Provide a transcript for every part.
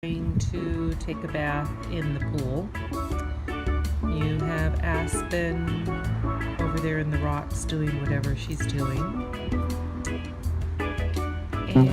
Going to take a bath in the pool. You have Aspen over there in the rocks doing whatever she's doing. And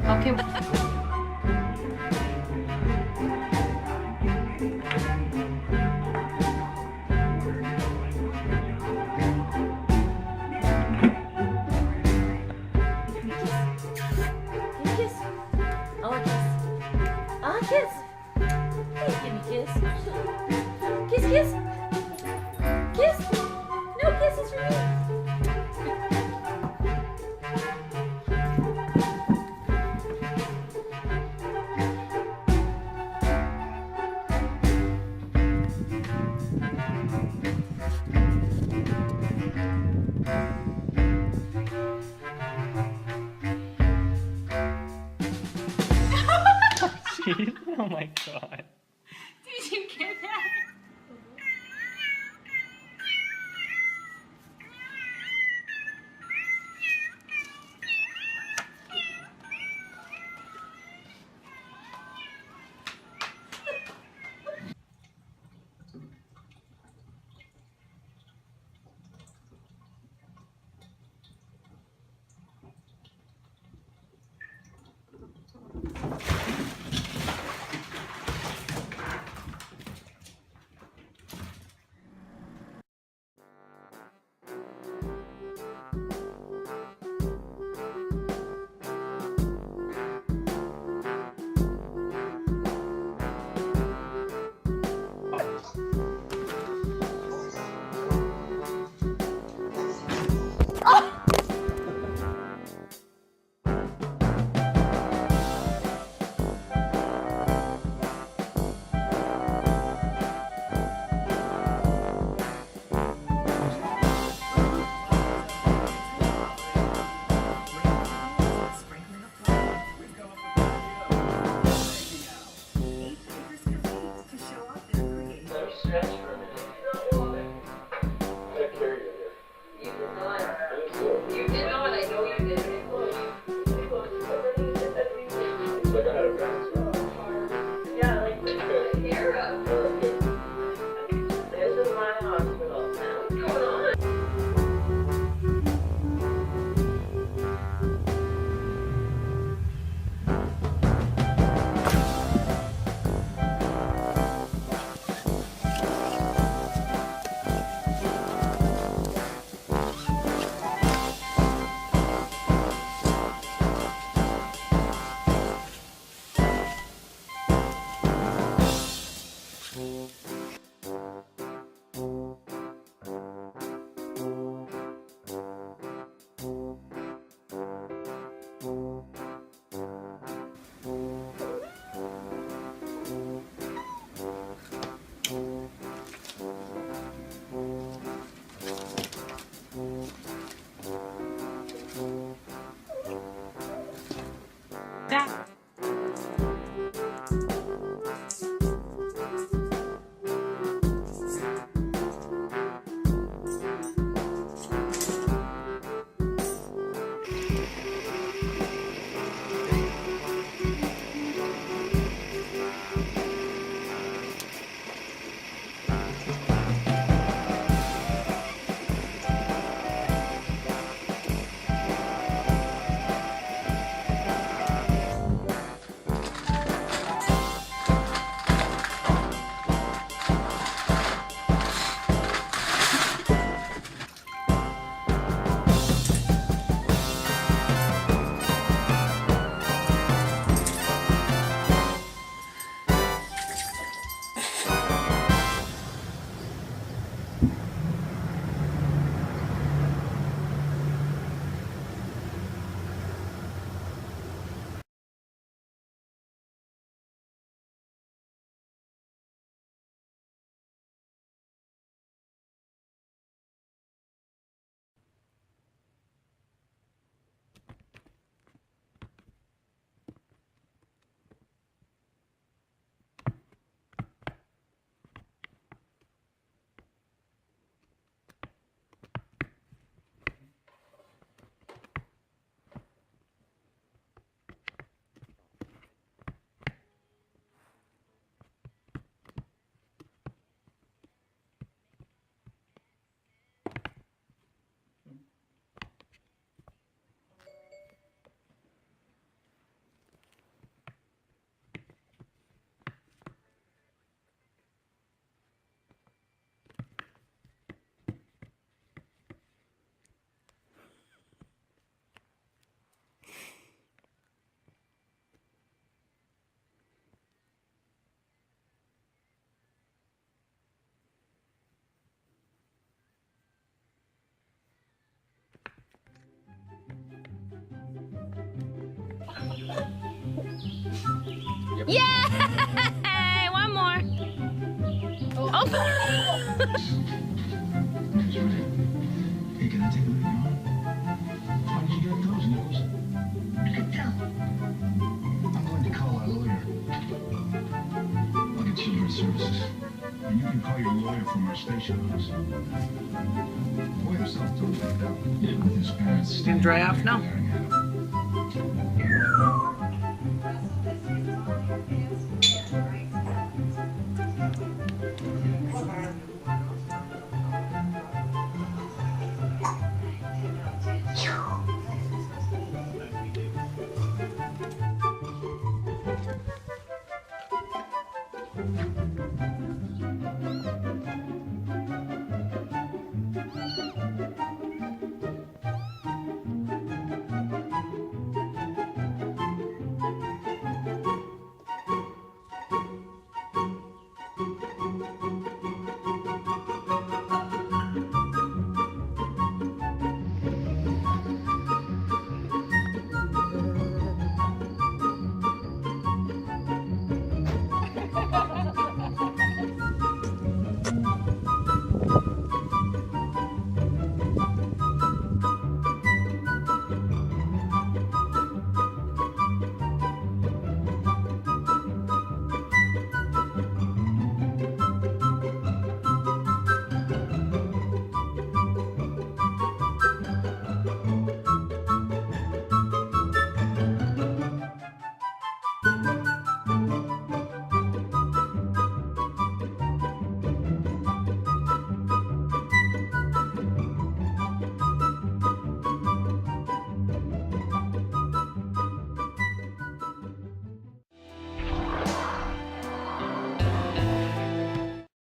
okay. Kiss. I want a kiss. I want a kiss. Hey, give me a kiss. Kiss, kiss. Kiss. No kisses for me. oh my god. Did you get that? Yep. Yay! One more. Oh. Hey, can I take a look at your arm? How did you get those, Nichols? I could tell. I'm going to call our lawyer. I'll get Children's Services. And you can call your lawyer from our station house. The boy himself told me that. Yeah, with his parents. It's gonna dry off now.